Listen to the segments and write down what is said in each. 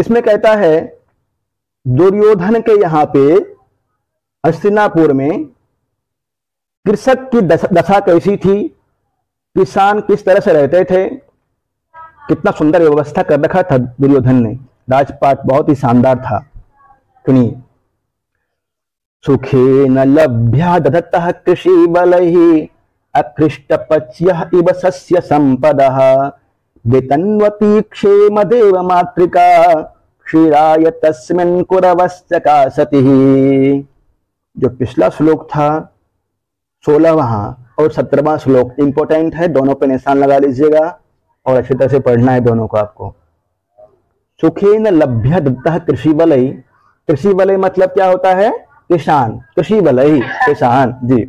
इसमें कहता है दुर्योधन के यहाँ पे हस्तिनापुर में कृषक की दशा कैसी थी, किसान किस तरह से रहते थे, कितना सुंदर व्यवस्था कर रखा था दुर्योधन ने। राजपाट बहुत ही शानदार था। सुनिए, सुखेन लभ्या दधतः कृषि बलैः अकृष्ट पच्यः इव सस्य संपदः वेतन्वती क्षेम देव मातृका क्षीराय तस्मिन् कुरवस्य का सतिः। जो पिछला श्लोक था 16वां और 17वां श्लोक इंपॉर्टेंट है, दोनों पे निशान लगा लीजिएगा और अच्छी तरह से पढ़ना है दोनों को आपको। सुखेन लभ्य दत्तः कृषि बलई, कृषि बलई मतलब क्या होता है, किसान, कृषि बलई किसान जी,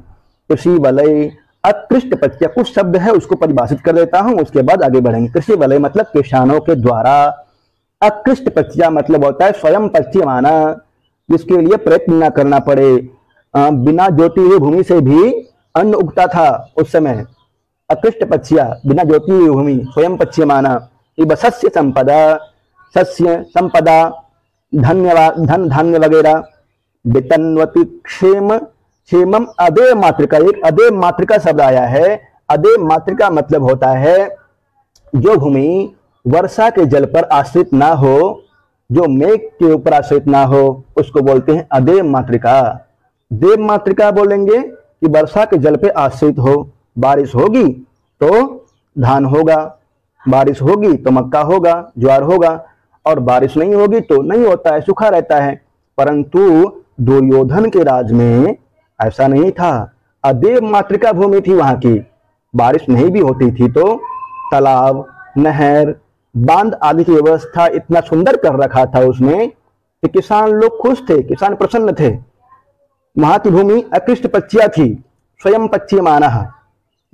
कृषि बलई अकृष्ट पच्य, कुछ शब्द है उसको परिभाषित कर देता हूं, उसके बाद आगे बढ़ेंगे। कृषि बलई मतलब किसानों के द्वारा, अकृष्ट पच्य मतलब होता है स्वयं पच्यमाना, जिसके लिए प्रयत्न न करना पड़े। बिना जोती हुई भूमि से भी अन्न उगता था उस समय। अकृष्ट पच्य बिना जोती हुई भूमि, स्वयं पच्यमाना। इव सस्य संपदा, सस्य संपदा धन धान्य वगैरह। वेतन्वती क्षेम, क्षेमम अदेय मातृका, एक अदेय मातृका शब्द आया है। अदेय मातृका मतलब होता है जो भूमि वर्षा के जल पर आश्रित ना हो, जो मेघ के ऊपर आश्रित ना हो, उसको बोलते हैं अदेय मातृका। देव मातृका बोलेंगे कि वर्षा के जल पे आश्रित हो। बारिश होगी तो धान होगा, बारिश होगी तो मक्का होगा, ज्वार होगा, और बारिश नहीं होगी तो नहीं होता है, सूखा रहता है। परंतु दुर्योधन के राज में ऐसा नहीं था। अदेव मातृका भूमि थी वहां की। बारिश नहीं भी होती थी तो तालाब, नहर, बांध आदि की व्यवस्था इतना सुंदर कर रखा था उसमें कि किसान लोग खुश थे, किसान प्रसन्न थे। वहां की भूमि अकृष्ट पच्या थी, स्वयं पच्यमाना।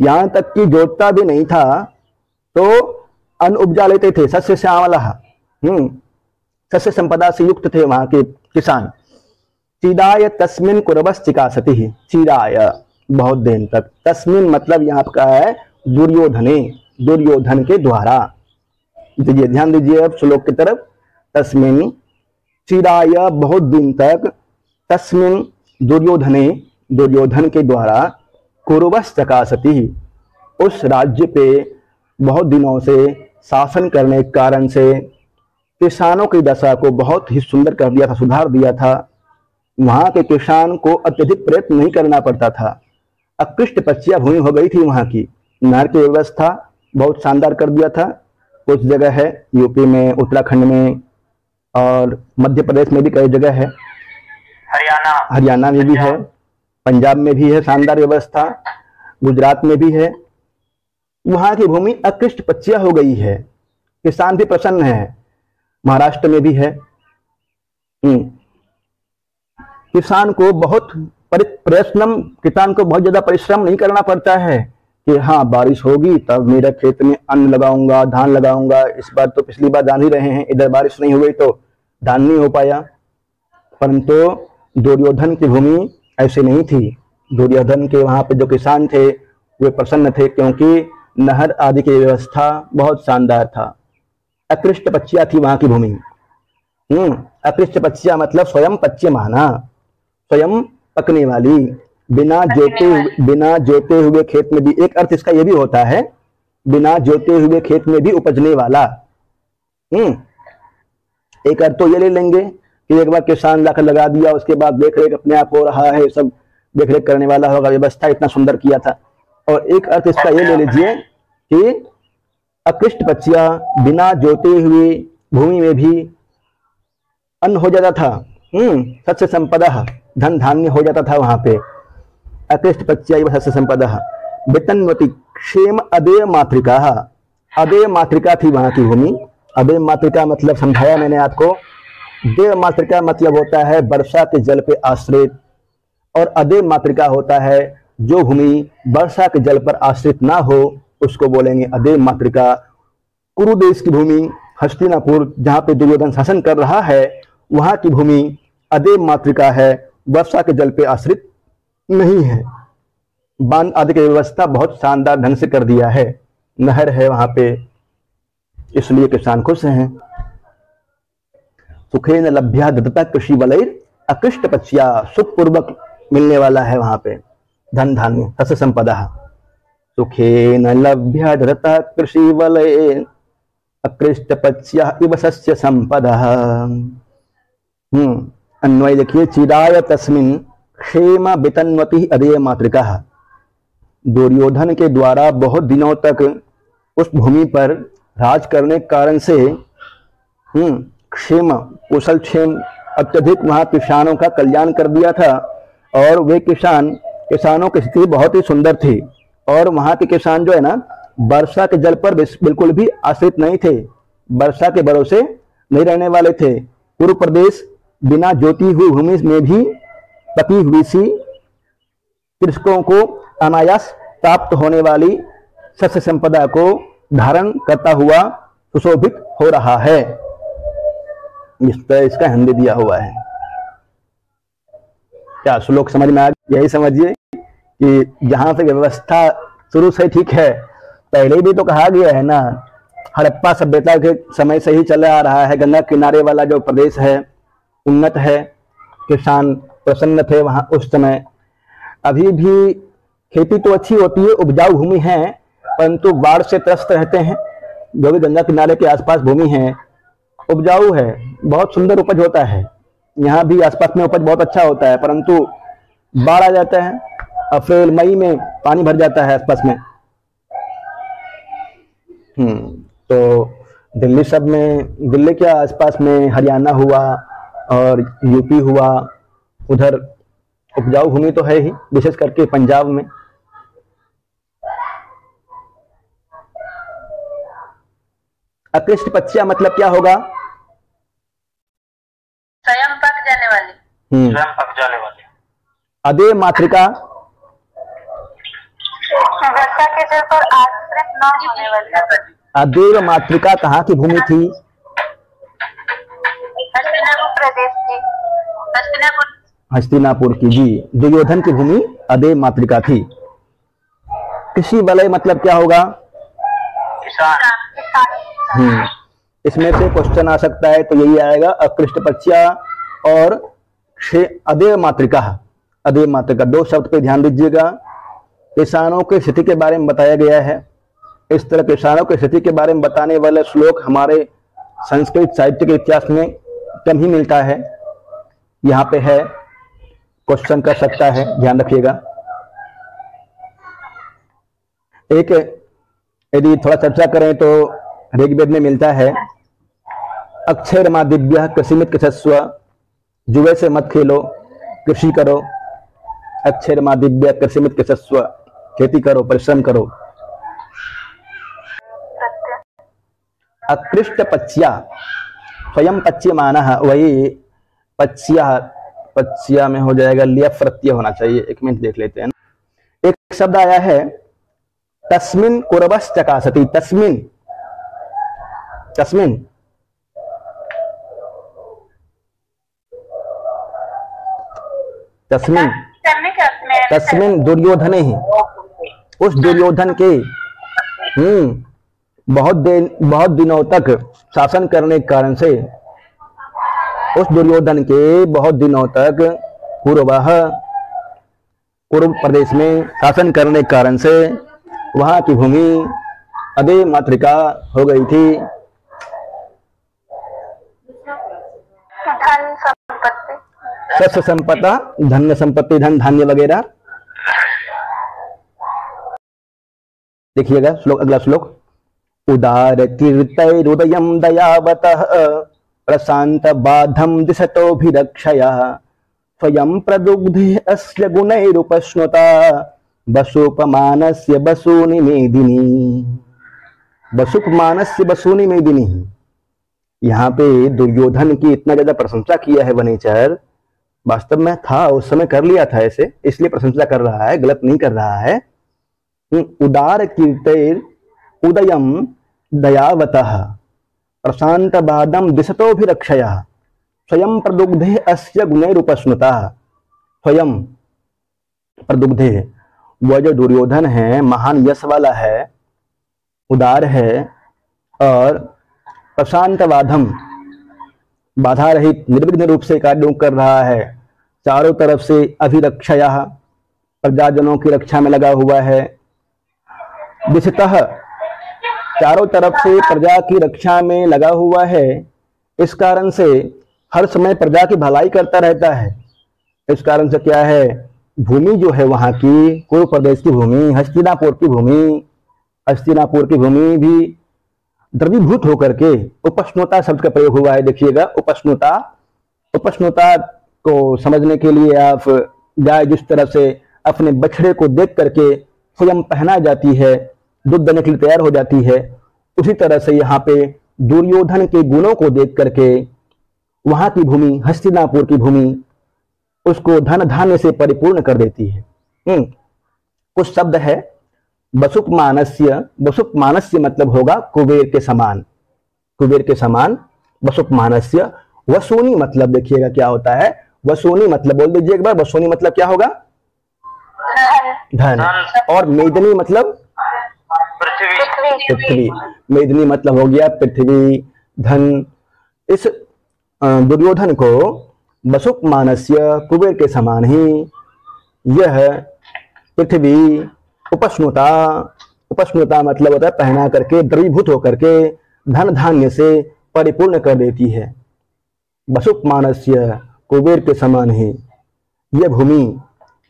यहां तक कि जोतता भी नहीं था तो अन्न उपजा लेते थे। सस्य श्यामला, सस्य संपदा से युक्त थे वहां के किसान। चिराय तस्मिन कुरवश्चिका सती, चिराय बहुत दिन तक, तस्मिन मतलब यहाँ का है दुर्योधने, दुर्योधन के द्वारा। ध्यान दीजिए अब श्लोक की तरफ। तस्मिन चिराय बहुत दिन तक, तस्मिन दुर्योधने दुर्योधन के द्वारा, कुरवश्चिका सती उस राज्य पे बहुत दिनों से शासन करने के कारण से किसानों की दशा को बहुत ही सुंदर कर दिया था, सुधार दिया था। वहां के किसान को अत्यधिक प्रयत्न नहीं करना पड़ता था। अकृष्ट पच्या भूमि हो गई थी वहां की। नहर की व्यवस्था बहुत शानदार कर दिया था। कुछ जगह है यूपी में, उत्तराखंड में और मध्य प्रदेश में भी कई जगह है, हरियाणा में भी है, पंजाब में भी है शानदार व्यवस्था, गुजरात में भी है। वहां की भूमि अकृष्ट पच्या हो गई है, किसान भी प्रसन्न है। महाराष्ट्र में भी है। किसान को बहुत परिश्रम, किसान को बहुत ज्यादा परिश्रम नहीं करना पड़ता है कि हाँ बारिश होगी तब मेरे खेत में अन्न लगाऊंगा, धान लगाऊंगा। इस बार तो, पिछली बार जान ही रहे हैं, इधर बारिश नहीं हुई तो धान नहीं हो पाया। परंतु दुर्योधन की भूमि ऐसे नहीं थी। दुर्योधन के वहां पे जो किसान थे वे प्रसन्न थे, क्योंकि नहर आदि की व्यवस्था बहुत शानदार था। अकृष्ट पच्या थी वहां की भूमि। अकृष्ट पच्या मतलब स्वयं पच्यमाना, स्वयं पकने वाली। बिना जोते हुए खेत में भी, एक अर्थ इसका यह भी होता है, बिना जोते हुए खेत में भी उपजने वाला। एक अर्थ तो ये ले लेंगे कि एक बार किसान लाकर लगा दिया, उसके बाद देख रेख अपने आप हो रहा है, सब देख रेख करने वाला होगा, व्यवस्था इतना सुंदर किया था। और एक अर्थ इसका ये ले लीजिए कि अकृष्ट पच्या, बिना जोते हुए भूमि में भी अन्न हो जाता था। सस्य संपदा, धन धान्य हो जाता था वहां पे। अकृष्ट पच्या सस्य संपदा। वेतन्वती क्षेम अदेय मातृका, अदेय मातृका थी वहां की भूमि। अदेय मातृका मतलब समझाया मैंने आपको। देव मातृका मतलब होता है वर्षा के जल पे आश्रित, और अदेय मातृका होता है जो भूमि वर्षा के जल पर आश्रित ना हो, उसको बोलेंगे अदेय मातृका। कुरु देश की भूमि हस्तिनापुर, जहां पे दुर्योधन शासन कर रहा है, वहां की भूमि अदेय मातृका है, वर्षा के जल पे आश्रित नहीं है। बांध आदि की व्यवस्था बहुत शानदार ढंग से कर दिया है, नहर है वहां पे, इसलिए किसान खुश हैं। सुखेन लभ्या दत्ता कृषि बलैर अकृष्ट पच्या, सुख पूर्वक मिलने वाला है वहां पे धन धान्य, तस्य संपदा। सुखेन लभ्या दत्ता कृषि बलैर अकृष्ट पच्या इव सस्य संपदा। अन्वय देखिए, चिराय तस्मिन क्षेम वितन्वति अदेय मातृका। दुर्योधन के द्वारा बहुत दिनों तक उस भूमि पर राज करने के कारण से क्षेम, कुशल क्षेम, अत्यधिक वहां किसानों का कल्याण कर दिया था। और वे किसानों की स्थिति बहुत ही सुंदर थी। और वहां के किसान जो है ना, वर्षा के जल पर बिल्कुल भी आश्रित नहीं थे, वर्षा के भरोसे नहीं रहने वाले थे। पूर्व प्रदेश बिना जोती हुई भूमि में भी पकी हुई सी कृषकों को अनायास प्राप्त होने वाली शस्य संपदा को धारण करता हुआ सुशोभित हो रहा है। इसका हिंदी दिया हुआ है। क्या श्लोक समझ में आ गया? यही समझिए कि जहां से व्यवस्था शुरू से ठीक है, पहले भी तो कहा गया है ना, हड़प्पा सभ्यता के समय से ही चला आ रहा है। गंगा किनारे वाला जो प्रदेश है उन्नत है, किसान प्रसन्न थे वहां उस समय। अभी भी खेती तो अच्छी होती है, उपजाऊ भूमि है, परंतु बाढ़ से त्रस्त रहते हैं। जो भी गंगा किनारे के आसपास भूमि है उपजाऊ है, बहुत सुंदर उपज होता है। यहाँ भी आसपास में उपज बहुत अच्छा होता है, परंतु बाढ़ आ जाता है, अप्रैल मई में पानी भर जाता है आसपास में। तो दिल्ली के आसपास में हरियाणा हुआ और यूपी हुआ, उधर उपजाऊ भूमि तो है ही, विशेष करके पंजाब में। अकृष्ट पच्या मतलब क्या होगा? स्वयं पक जाने वाली, स्वयं पक जाने वाली। अदेय मातृका, वर्षा के जल पर आश्रित न होने वाली। अदेय मातृका कहाँ की भूमि थी? हस्तिनापुर प्रदेश की, हस्तिनापुर की। जी, दुर्योधन की भूमि अदेय मातृका थी। कृषि वलय मतलब क्या होगा? किसान। इसमें से क्वेश्चन आ सकता है तो यही आएगा, अकृष्ट पच्या और अदेय मातृका। अदेय मातृका, दो शब्द पे ध्यान दीजिएगा। किसानों की स्थिति के बारे में बताया गया है। इस तरह किसानों की स्थिति के बारे में बताने वाले श्लोक हमारे संस्कृत साहित्य के इतिहास में कम ही मिलता है। यहाँ पे है, क्वेश्चन कर सकता है, ध्यान रखिएगा। एक यदि थोड़ा चर्चा करें तो ऋग्वेद में मिलता है, अक्षर मा दिव्य कृषिमित कृषस्व, जुए से मत खेलो, कृषि करो। अक्षर मा दिव्य कृषिमित कृषस्व, खेती करो, परिश्रम करो। अकृष्ट पच्या, स्वयं पच्यमानः, वही पच्या में हो जाएगा, लिया प्रत्यय होना चाहिए। एक मिनट देख लेते हैं। एक शब्द आया है तस्मिन कुरबस चकासति। तस्मिन, तस्मिन तस्मिन तस्मिन दुर्योधन ही, उस दुर्योधन के बहुत दिनों तक शासन करने के कारण से, उस दुर्योधन के बहुत दिनों तक पूर्व प्रदेश में शासन करने के कारण से वहां की भूमि अदेय मातृका हो गई थी। धन संपत्ति, शस्य संपदा, धन्य संपत्ति, धन धान्य वगैरह। देखिएगा श्लोक, अगला श्लोक। उदार कीर्तैरुदयं दयावतः प्रशांत बाधम दिशतोभिरक्षया, स्वयं प्रदुग्धे अस्य गुणैरुपश्नुता, वसुपमानस्य वसूनि मेदिनी। वसुपमानस्य वसूनि मेदिनी, यहाँ पे दुर्योधन की इतना ज्यादा प्रशंसा किया है वनेचर। वास्तव में था, उस समय कर लिया था ऐसे, इसलिए प्रशंसा कर रहा है, गलत नहीं कर रहा है। उदार कीर्तैर उदयम दयावतः प्रशांत बादम दिशतोभिरक्षया, स्वयं प्रदुग्धे अस्य गुणैरुपश्नुता। स्वयं प्रदुग्धे, वह जो दुर्योधन है महान यश वाला है, उदार है, और प्रशांत बाधम, बाधा रहित निर्विघ्न रूप से कार्यों कर रहा है, चारों तरफ से अभिरक्षया प्रजाजनों की रक्षा में लगा हुआ है, दिशतः चारों तरफ से प्रजा की रक्षा में लगा हुआ है, इस कारण से हर समय प्रजा की भलाई करता रहता है। इस कारण से क्या है, भूमि जो है वहां की कुरु प्रदेश की भूमि, हस्तिनापुर की भूमि, हस्तिनापुर की भूमि भी द्रवीभूत होकर के, उपस्नुता शब्द का प्रयोग हुआ है, देखिएगा उपस्नुता। उपस्नुता को समझने के लिए आप गाय जिस तरह से अपने बछड़े को देख करके स्वयं पहना जाती है, दूध देने के लिए तैयार हो जाती है, उसी तरह से यहाँ पे दुर्योधन के गुणों को देख करके वहां की भूमि, हस्तिनापुर की भूमि उसको धन धान्य से परिपूर्ण कर देती है। कुछ शब्द है, बसुप मानस्य। बसुप मानस्य मतलब होगा कुबेर के समान, कुबेर के समान बसुप मानस्य। वसूनी मतलब देखिएगा क्या होता है, वसूनी मतलब बोल दीजिए एक बार, वसूनी मतलब क्या होगा, धन। और मेदिनी मतलब पृथ्वी। मेदिनी मतलब हो गया पृथ्वी, धन। इस दुर्योधन को बसुप मानस्य कुबेर के समान ही यह पृथ्वी उपस्नुता, उपस्नुता मतलब होता है पहना करके, द्रवीभूत होकर के धन धान्य से परिपूर्ण कर देती है। बसुप मानस्य कुबेर के समान ही यह भूमि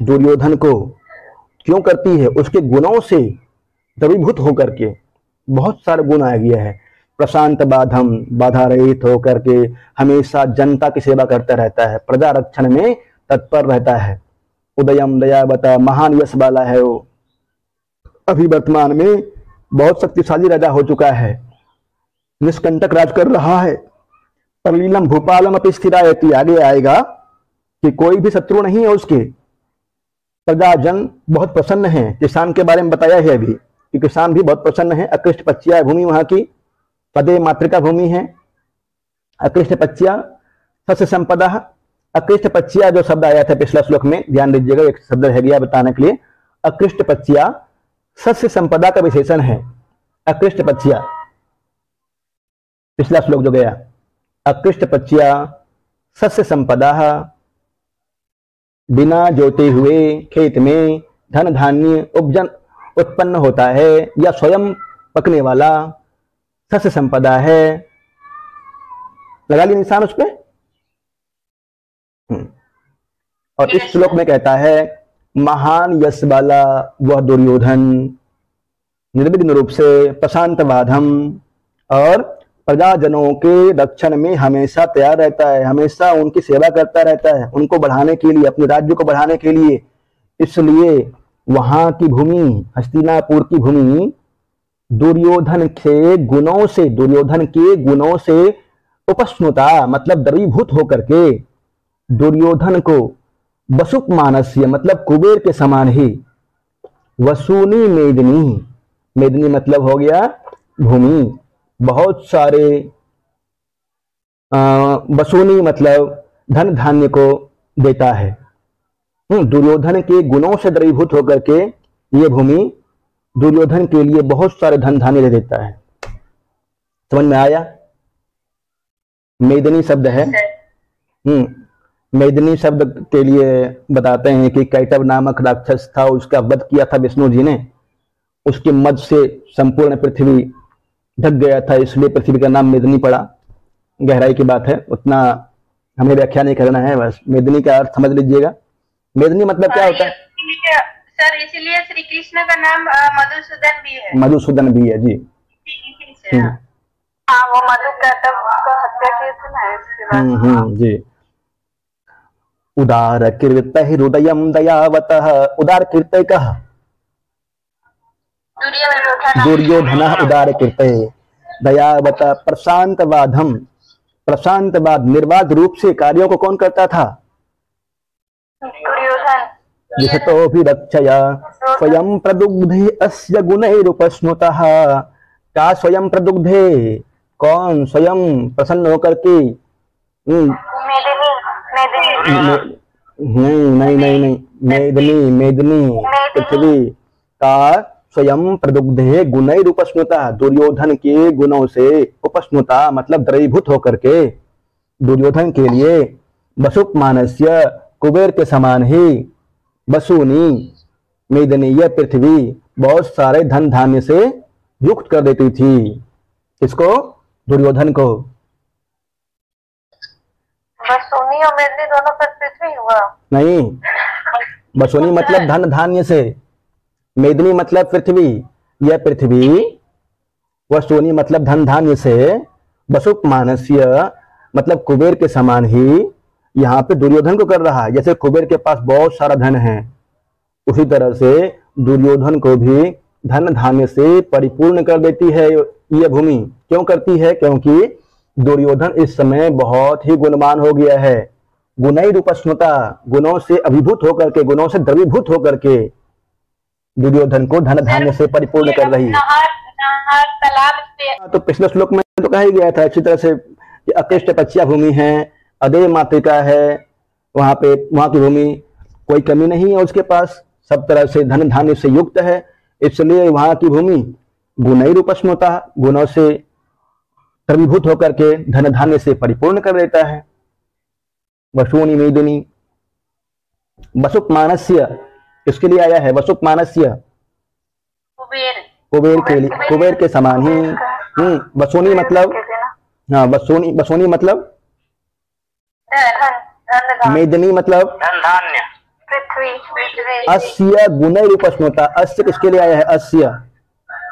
दुर्योधन को क्यों करती है, उसके गुणों से द्रवीभूत होकर के बहुत सारे गुण आ गया है। प्रशांत बाधम, बाधा रहित होकर के हमेशा जनता की सेवा करता रहता है, प्रजा रक्षण में तत्पर रहता है। उदयम दयावता, महान यश वाला है वो, अभी वर्तमान में बहुत शक्तिशाली राजा हो चुका है, निष्कंटक राज कर रहा है। परलीलम भूपालम अपि स्थिरायति, आगे आएगा कि कोई भी शत्रु नहीं है उसके, प्रजाजन बहुत प्रसन्न है। किसान के बारे में बताया है अभी कि किसान भी बहुत प्रसन्न है। अकृष्ट पच्चिया भूमि वहां की, पदे मातृका भूमि है। अकृष्ट पच्चिया सस्य संपदा। अकृष्ट पच्चिया जो शब्द आया था पिछला श्लोक में, ध्यान दीजिएगा, एक शब्द रह गया बताने के लिए। अकृष्ट पच्चिया सस्य संपदा का विशेषण है। अकृष्ट पच्चिया पिछला श्लोक जो गया, अकृष्ट पच्चिया सस्य संपदा, बिना जोते हुए खेत में धन धान्य उत्पन्न होता है या स्वयं पकने वाला सस्य संपदा है। लगा ली निशान उस पर। और इस श्लोक में कहता है महान यश वाला वह दुर्योधन निर्विघ्न रूप से प्रशांत बाधम और प्रजाजनों के रक्षण में हमेशा तैयार रहता है, हमेशा उनकी सेवा करता रहता है, उनको बढ़ाने के लिए, अपने राज्य को बढ़ाने के लिए। इसलिए वहां की भूमि, हस्तिनापुर की भूमि दुर्योधन के गुणों से उपस्नुता मतलब द्रवीभूत होकर के दुर्योधन को बसुप मानस्य मतलब कुबेर के समान ही, वसूनी मेदिनी, मेदिनी मतलब हो गया भूमि, बहुत सारे वसूनी मतलब धन धान्य को देता है। दुर्योधन के गुणों से द्रवीभूत होकर के ये भूमि दुर्योधन के लिए बहुत सारे धन धान्य दे देता है। समझ में आया? मेदिनी शब्द है। मेदिनी शब्द के लिए बताते हैं कि कैटव नामक राक्षस था, उसका वध किया था विष्णु जी ने, उसके मद से संपूर्ण पृथ्वी ढक गया था, इसलिए पृथ्वी का नाम मेदिनी पड़ा। गहराई की बात है, उतना हमें व्याख्या नहीं करना है, बस मेदिनी का अर्थ समझ लीजिएगा। मेदिनी मतलब क्या होता है सर? इसीलिए श्री कृष्ण का नाम मधुसूदन भी है। मधुसूदन भी है जी। हाँ, वो मधु का हत्या किए थे ना, इसके बाद। जी। उदार कीर्त हृदयम दयावतः, उदार कीर्त कह दुर्योधन उदार कीर्त दयावत प्रशांतवादम, प्रशांतवाद निर्वाध रूप से कार्यों को कौन करता था? दुर्योधन। जिसतो भी रक्षया स्वयं प्रदुग्धे अस्य गुणैरुपस्नुतः, का स्वयं प्रदुग्धे, कौन स्वयं प्रसन्न होकर के, नहीं, मेदिनी पृथ्वी का स्वयं प्रदुग्धे गुणैरुपस्नुता, दुर्योधन के गुणों से, उपस्नुता मतलब द्रवीभूत होकर के, दुर्योधन के लिए वसुपमानस्य कुबेर के समान ही वसूनी मेदिनी यह पृथ्वी बहुत सारे धन धान्य से युक्त कर देती थी। किसको? दुर्योधन को। वसूनी और मेदिनी दोनों पर पृथ्वी हुआ? नहीं, वसूनी मतलब धन धान्य से, मेदिनी मतलब पृथ्वी। यह पृथ्वी वसूनी मतलब धन धान्य से, वसुपमानस्य मतलब कुबेर के समान ही यहाँ पे दुर्योधन को कर रहा है। जैसे कुबेर के पास बहुत सारा धन है, उसी तरह से दुर्योधन को भी धन धान्य से परिपूर्ण कर देती है यह भूमि। क्यों करती है? क्योंकि दुर्योधन इस समय बहुत ही गुणवान हो गया है। गुणई रूपस्मृता, गुणों से अभिभूत होकर के, गुणों से द्रवीभूत होकर के दुर्योधन को धन धान्य से परिपूर्ण कर रही है। तालाब तो पिछले श्लोक में तो कहा ही गया था अच्छी तरह से कि अकृष्ट पच्या भूमि है, अदेय मातृका है, वहां की भूमि कोई कमी नहीं है उसके पास, सब तरह से धन धान्य से युक्त है। इसलिए वहां की भूमि गुणई रूपस्मृता, गुणों से द्रवीभूत होकर के धन धान्य से परिपूर्ण कर देता है। वसूनी मेदिनी, वसुपमानस्य किसके लिए आया है? वसुपमानस्य कुबेर के लिए, कुबेर के समान ही। वसूनी मतलब, हाँ वसूनी मतलब, मेदिनी मतलब धन धान्य, पृथ्वी। अस्य गुणै रूपस्मृता, अस्य किसके लिए आया है? अस्य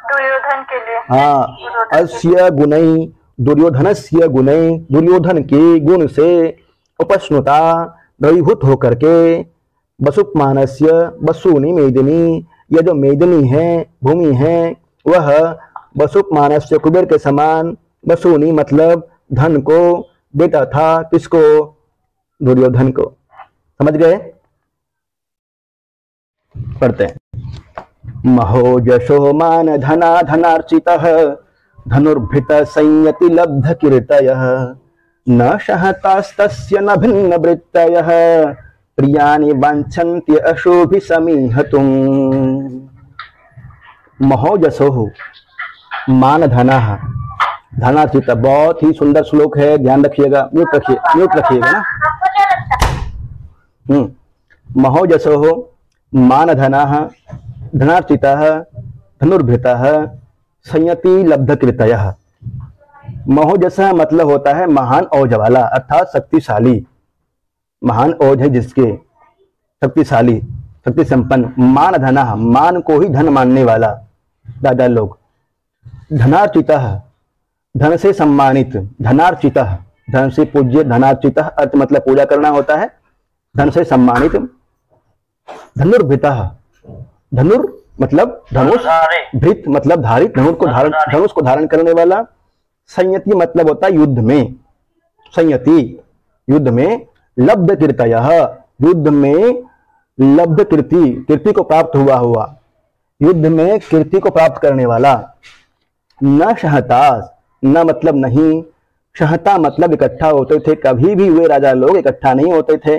दुर्योधन के लिए। हाँ, अस्य गुणै, दुर्योधनस्य गुणै, दुर्योधन के गुण से उपस्मृता द्रवीभूत होकर के वसुपमानस्य वसूनी मेदिनी, यह जो मेदिनी है भूमि है वह वसुपमानस्य कुबेर के समान, वसूनी मतलब धन को देता था। किसको? दुर्योधन को। समझ गए? पढ़ते हैं। महोजशो मान धना धनार्चितः धनुर्भृत संयति लब्ध कीर्तयः न शहतास्तस्य न भिन्न वृत्तयः प्रियानि वाञ्छन्ति अशोभि समीहतुम्। महोजसो मान धनः धनार्चित, बहुत ही सुंदर श्लोक है, ध्यान रखिएगा। म्यूट रखिएगा ना। महोजसो मान धनः धनार्चितः धनुर्भृतः संयति लब्ध कृतयः। महोजस मतलब होता है महान औज वाला, अर्थात शक्तिशाली। महान औज है जिसके, शक्तिशाली, शक्ति संपन्न। मान धनः, मान को ही धन मानने वाला दादा लोग। धनार्चितः, धन से सम्मानित। धनार्चितः, धन से पूज्य। धनार्चितः अर्थ मतलब पूजा करना होता है, धन से सम्मानित। धनुर्भृतः, धनुर मतलब धनुष, भृत मतलब धारित, धनुष को धारण करने वाला। संयति मतलब होता है युद्ध में, संयति युद्ध में। लब्ध कीर्तयः, युद्ध में लब्ध कीर्ति, कीर्ति को प्राप्त हुआ, युद्ध में कीर्ति को प्राप्त करने वाला। न शहतास, न मतलब नहीं, शहता मतलब इकट्ठा होते थे, कभी भी वे राजा लोग इकट्ठा नहीं होते थे।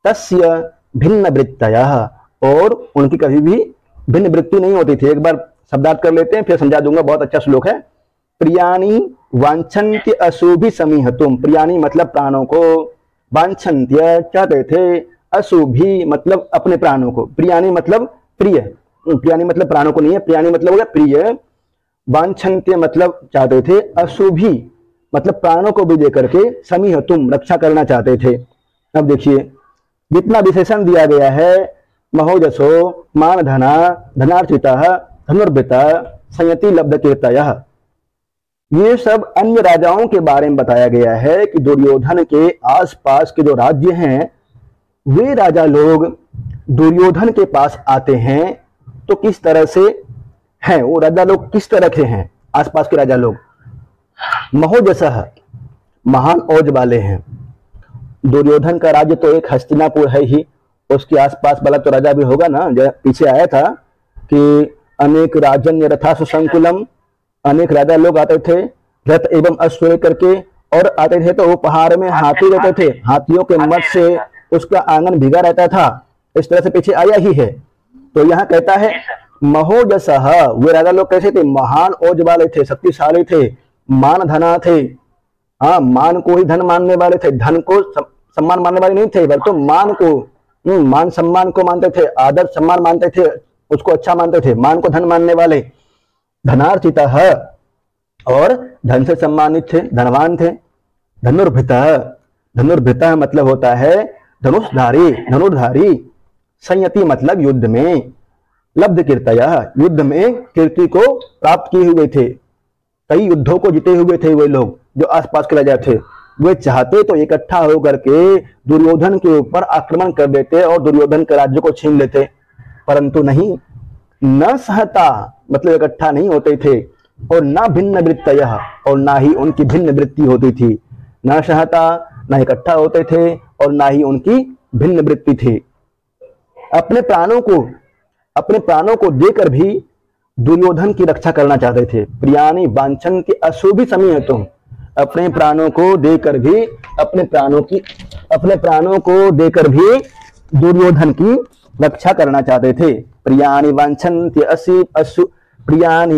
तस्य भिन्न वृत्तयः, और उनकी कभी भी भिन्न वृत्ति नहीं होती थी। एक बार शब्दार्थ कर लेते हैं फिर समझा दूंगा, बहुत अच्छा श्लोक है। प्रियाणी वांछन्त्य अशुभि समीहतुम, प्रियाणी मतलब प्राणों को, वांछन्त्य चाहते थे, अशुभि मतलब अपने प्राणों को। प्रियाणी मतलब प्रिय, प्रियाणी मतलब प्राणों को नहीं है, प्रियाणी मतलब हो गया प्रिय। वांछन्त्य मतलब चाहते थे, अशुभि मतलब प्राणों को भी देकर के समीहतुम रक्षा करना चाहते थे। अब देखिए जितना विशेषण दिया गया है, महोजसो मान धना धनार्चितः धनुर्भृतः संयति लब्ध कीर्तयः, ये सब अन्य राजाओं के बारे में बताया गया है कि दुर्योधन के आसपास के जो राज्य हैं वे राजा लोग दुर्योधन के पास आते हैं तो किस तरह से हैं, वो राजा लोग किस तरह के हैं, आसपास के राजा लोग। महोजसः महान औज वाले हैं। दुर्योधन का राज्य तो एक हस्तिनापुर है ही, उसके आसपास वाला तो राजा भी होगा ना। जो पीछे आया था कि अनेक राजन्य रथा सुसंकुलम, अनेक राजा लोग आते थे रथ एवं अश्व करके, और आते थे तो वो पहाड़ में हाथी रहते थे, हाथियों के मत से उसका आंगन भीगा रहता था। इस तरह से पीछे आया ही है। तो यहाँ कहता है महोजसः, वे राजा लोग कैसे थे? महान औज वाले थे, शक्तिशाली थे, मान धना थे, हाँ, मान को ही धन मानने वाले थे, धन को सम्मान मानने वाले नहीं थे, बल्कि मान को, मान सम्मान को मानते थे, आदर सम्मान मानते थे, उसको अच्छा मानते थे। मान को धन मानने वाले धनार्चितः, और धन से सम्मानित थे, धनवान थे। धनुर्भृतः, धनुर्भृतः मतलब होता है धनुषधारी, धनुर्धारी। संयति मतलब युद्ध में। लब्ध कीर्तयः, युद्ध में कीर्ति को प्राप्त किए हुए थे। कई युद्धों को जीते हुए थे वे लोग जो आसपास के राजा थे। वे चाहते तो इकट्ठा होकर के दुर्योधन के ऊपर आक्रमण कर देते और दुर्योधन के राज्य को छीन लेते, परंतु नहीं, न सहता मतलब इकट्ठा नहीं होते थे, और न भिन्न वृत्तयः, और ना ही उनकी भिन्न वृत्ति होती थी। न सहता, न इकट्ठा होते थे, और ना ही उनकी भिन्न वृत्ति थी। अपने प्राणों को देकर भी दुर्योधन की रक्षा करना चाहते थे। प्रियानि वांछन्ति अशुभि समीहतुम, अपने प्राणों को देकर भी दुर्योधन की रक्षा करना चाहते थे। प्रियानि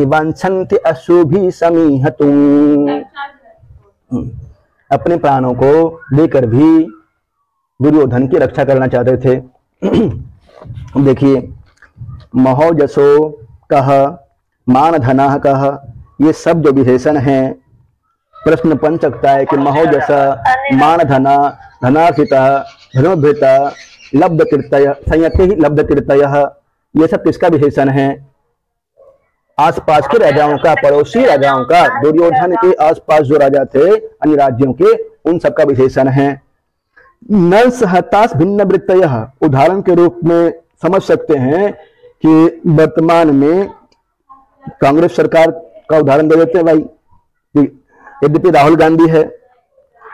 वांछन्ति अशुभि समीहतुम, अपने प्राणों को देकर भी दुर्योधन की रक्षा करना चाहते थे। देखिए, महोजसो कह, मान धना कह, ये सब जो विशेषण हैं, प्रश्न पंचकता है कि महोजस, मान धना, धनार्चितः, धनुर्भृतः, लब्ध कीर्तयः, संयति लब्ध कीर्तयः, ये सब किसका विशेषण है? आसपास के राजाओं का, पड़ोसी राजाओं का, दुर्योधन के आसपास जो राजा थे अन्य राज्यों के, उन सबका विशेषण है। न सहतास भिन्न वृत्तयः, उदाहरण के रूप में समझ सकते हैं कि वर्तमान में कांग्रेस सरकार का उदाहरण दे देते हैं भाई। यद्यपि राहुल गांधी है,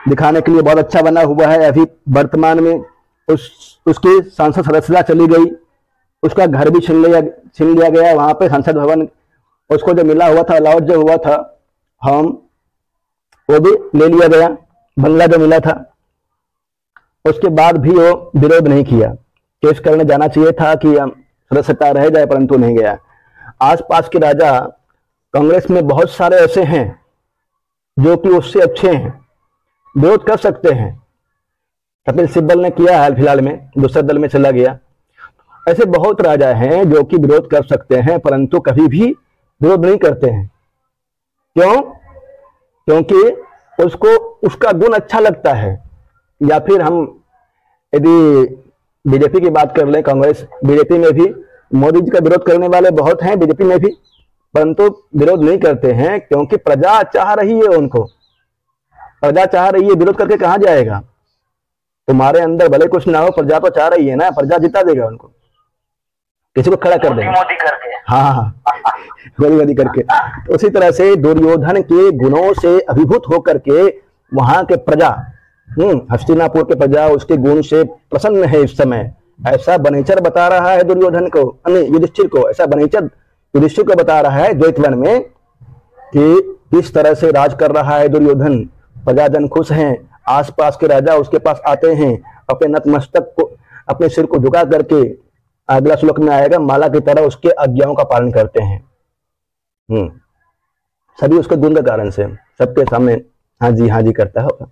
दिखाने के लिए बहुत अच्छा बना हुआ है, अभी वर्तमान में उसकी सांसद सदस्यता चली गई, उसका घर भी छीन लिया गया। वहां पे संसद भवन उसको जो मिला हुआ था, अलाउट जो हुआ था, वो भी ले लिया गया, बंगला जो मिला था। उसके बाद भी वो विरोध नहीं किया, केस करने जाना चाहिए था कि सदस्यता रह जाए, परंतु नहीं गया। आसपास के राजा कांग्रेस में बहुत सारे ऐसे हैं जो कि उससे अच्छे हैं, विरोध कर सकते हैं। कपिल सिब्बल ने किया हाल फिलहाल में, दूसरे दल में चला गया। ऐसे बहुत राजा हैं जो कि विरोध कर सकते हैं, परंतु कभी भी विरोध नहीं करते हैं। क्यों? क्योंकि उसको उसका गुण अच्छा लगता है। या फिर हम यदि बीजेपी की बात कर लें, कांग्रेस, बीजेपी में भी मोदी जी का विरोध करने वाले बहुत हैं, बीजेपी में भी, परंतु विरोध नहीं करते हैं क्योंकि प्रजा चाह रही है उनको। प्रजा चाह रही है, विरोध करके कहां जाएगा? तुम्हारे अंदर भले कुछ ना हो, प्रजा तो चाह रही है ना, प्रजा जिता देगा उनको, किसी को खड़ा कर देगा, मोदी करके। हाँ, मोदी करके। तो उसी तरह से दुर्योधन के गुणों से अभिभूत होकर के वहां के प्रजा, हस्तिनापुर के प्रजा उसके गुण से प्रसन्न है इस समय। ऐसा बनेचर बता रहा है दुर्योधन को, युधिष्ठिर को, ऐसा बनेचर युधिष्ठिर को बता रहा है द्वैतवन में कि किस तरह से राज कर रहा है दुर्योधन। प्रजाजन खुश हैं, आसपास के राजा उसके पास आते हैं, अपने नतमस्तक को, अपने सिर को झुका करके, अगला श्लोक में आएगा, माला की तरह उसके आज्ञाओं का पालन करते हैं। सभी उसके गुण के कारण से सबके सामने हाँ जी करता होगा।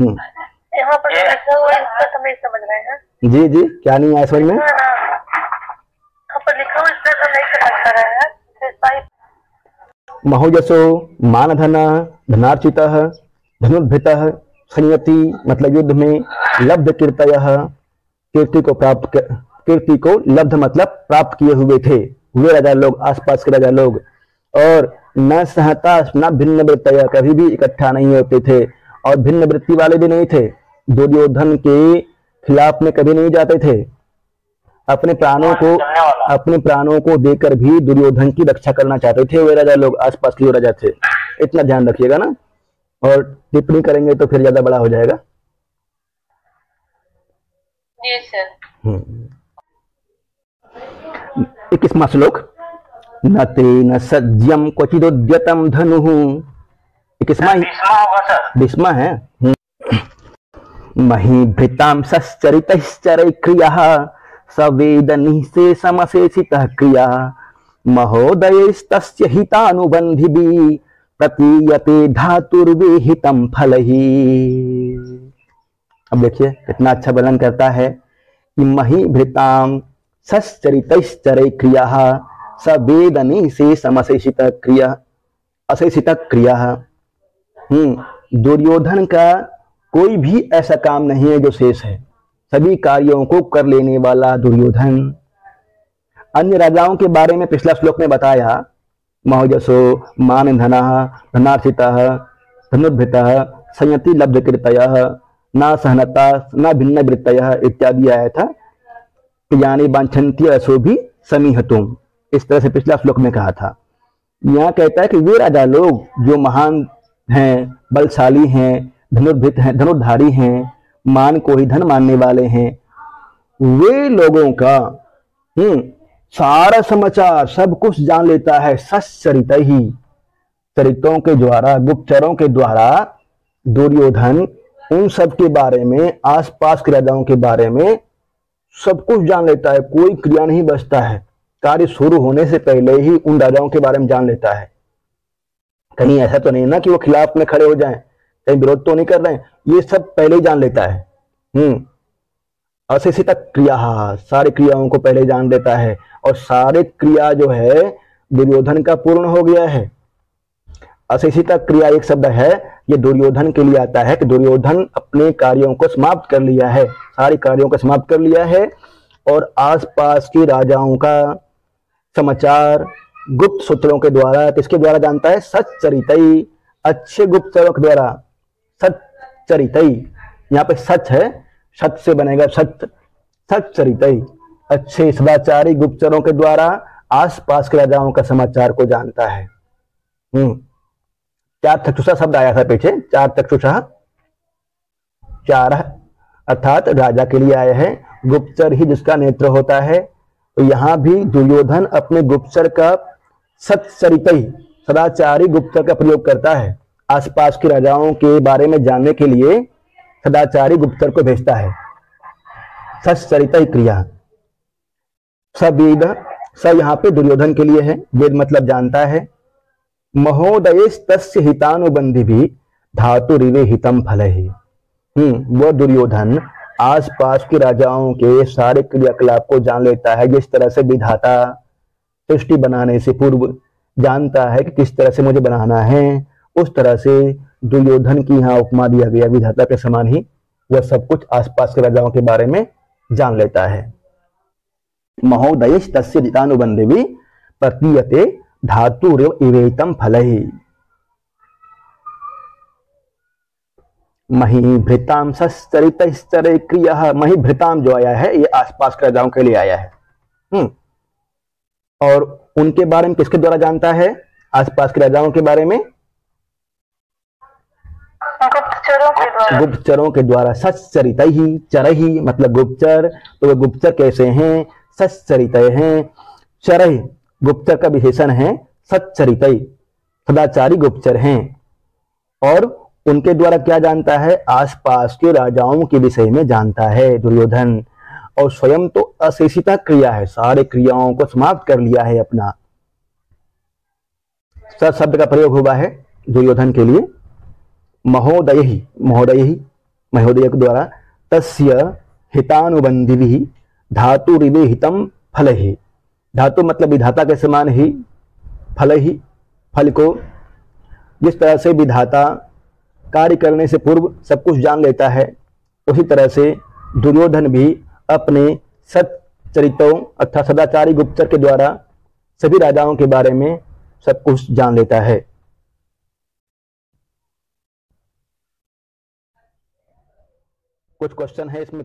यहाँ पर लिखा हुआ है, इसका समझ रहे हैं? जी जी, क्या नहीं आया समझ में? यहाँ पर लिखा हुआ इसका तो नहीं समझ पा रहा है। महोजसो मान धना, धनार्चितः, धनुर्भृतः, संयति मतलब युद्ध में, लब्ध कीर्तयः, कीर्ति को लब्ध मतलब प्राप्त किए हुए थे वे राजा लोग, आसपास के राजा लोग। और न सहता न भिन्न वृत्तयः, कभी भी इकट्ठा नहीं होते थे, और भिन्न वृत्ति वाले भी नहीं थे, दुर्योधन के खिलाफ में कभी नहीं जाते थे। अपने प्राणों को देकर भी दुर्योधन की रक्षा करना चाहते थे वे राजा लोग, आसपास के जो राजा थे। इतना ध्यान रखिएगा ना, और टिप्पणी करेंगे तो फिर ज्यादा बड़ा हो जाएगा। जी सर। 21वां श्लोक, न तेन सज्जम क्वचिदुद्यतम धनुः। 21वां है। महीभृतां सश्चरितश्चरै क्रियः, सवेदनी से समशेषितः क्रिया, महोदयस्तस्य हितानुबन्धिभिः प्रतीयते धातुर्विहितं फलहि। अब देखिए कितना अच्छा वर्णन करता है कि मही भृताम सच्चरितैश्चरै क्रियाः सवेदनी से समशेषित क्रिया अशेषित क्रिया। दुर्योधन का कोई भी ऐसा काम नहीं है जो शेष है, सभी कार्यों को कर लेने वाला दुर्योधन। अन्य राजाओं के बारे में पिछला श्लोक में बताया, महोजसो मान धन धनार्चित धनुर्भृत संयति लब्ध कृतय न सहनता न भिन्न वृत्तय इत्यादि आया था। यानी वांछन्ति असो भी समीहतुम, इस तरह से पिछला श्लोक में कहा था। यहाँ कहता है कि वे राजा लोग जो महान हैं, बलशाली हैं, धनुर्भृत हैं, धनुर्धारी हैं, मान को ही धन मानने वाले हैं, वे लोगों का सारा समाचार सब कुछ जान लेता है सच्चरित ही, चरित्रों के द्वारा, गुप्तचरों के द्वारा। दुर्योधन उन सब के बारे में, आसपास के राजाओं के बारे में सब कुछ जान लेता है, कोई क्रिया नहीं बचता है, कार्य शुरू होने से पहले ही उन राजाओं के बारे में जान लेता है। कहीं ऐसा तो नहीं ना कि वो खिलाफ में खड़े हो जाएं, कहीं विरोध तो नहीं कर रहे हैं, ये सब पहले ही जान लेता है। अशेषित क्रिया, सारी क्रियाओं को पहले जान लेता है, और सारे क्रिया जो है दुर्योधन का पूर्ण हो गया है। अशेषित क्रिया एक शब्द है, ये दुर्योधन के लिए आता है कि दुर्योधन अपने कार्यों को समाप्त कर लिया है, सारे कार्यों को समाप्त कर लिया है, और आसपास के राजाओं का समाचार गुप्त सूत्रों के द्वारा, किसके द्वारा जानता है? सच्चरितई, अच्छे गुप्तचरों के द्वारा। सच्चरितई, यहाँ पे सच है, सच से बनेगा सत्य, सच्चरितई, अच्छे सदाचारी गुप्तचरों के द्वारा आसपास के राजाओं का समाचार को जानता है। चार चक्षुषा शब्द आया था पीछे, चार चक्षुषा, चार अर्थात राजा के लिए आया है, गुप्तचर ही जिसका नेत्र होता है। तो यहां भी दुर्योधन अपने गुप्तचर का सच्चरितई, सदाचारी गुप्तचर का प्रयोग करता है, आसपास के राजाओं के बारे में जानने के लिए सदाचारी गुप्तचर को भेजता है। सच्चरितई क्रिया, सवेद, स यहाँ पे दुर्योधन के लिए है, वेद मतलब जानता है। महोदयस्तस्य हितानुबंधी भी धातुरिवे हितम फलहि। वो दुर्योधन आसपास के राजाओं के सारे क्रियाकलाप को जान लेता है, जिस तरह से विधाता सृष्टि बनाने से पूर्व जानता है कि किस तरह से मुझे बनाना है, उस तरह से दुर्योधन की यहाँ उपमा दिया गया, विधाता के समान ही वह सब कुछ आसपास के राजाओं के बारे में जान लेता है। महोदयस्तस्य हितानुबंधी प्रतीयते धातुरिव इवेतम फलहि। मही भृताम सच्चरितैश्चरै क्रियः, मही भृताम जो आया है ये आसपास के राजाओं के लिए आया है। और उनके बारे में किसके द्वारा जानता है? आसपास के राजाओं के बारे में गुप्तचरों के द्वारा। सच्चरितैहि, चरहि मतलब गुप्तचर, तो वे गुप्तचर कैसे हैं? सच्चरितै हैं। चरहि गुप्तचर का विशेषण है, सच्चरितै सदाचारी गुप्तचर हैं। और उनके द्वारा क्या जानता है? आसपास के राजाओं के विषय में जानता है दुर्योधन। और स्वयं तो अशेषिता क्रिया है, सारे क्रियाओं को समाप्त कर लिया है अपना। स शब्द का प्रयोग हुआ है दुर्योधन के लिए। महोदयहि, महोदयहि महोदय के द्वारा, तस्य हितानुबंधी धातुरिवे हितम फलहि। धातु मतलब विधाता के समान ही, फल ही, फल को जिस तरह से विधाता कार्य करने से पूर्व सब कुछ जान लेता है, उसी तरह से दुर्योधन भी अपने सच्चरितों अर्थात सदाचारी गुप्तचर के द्वारा सभी राजाओं के बारे में सब कुछ जान लेता है। कुछ क्वेश्चन है इसमें।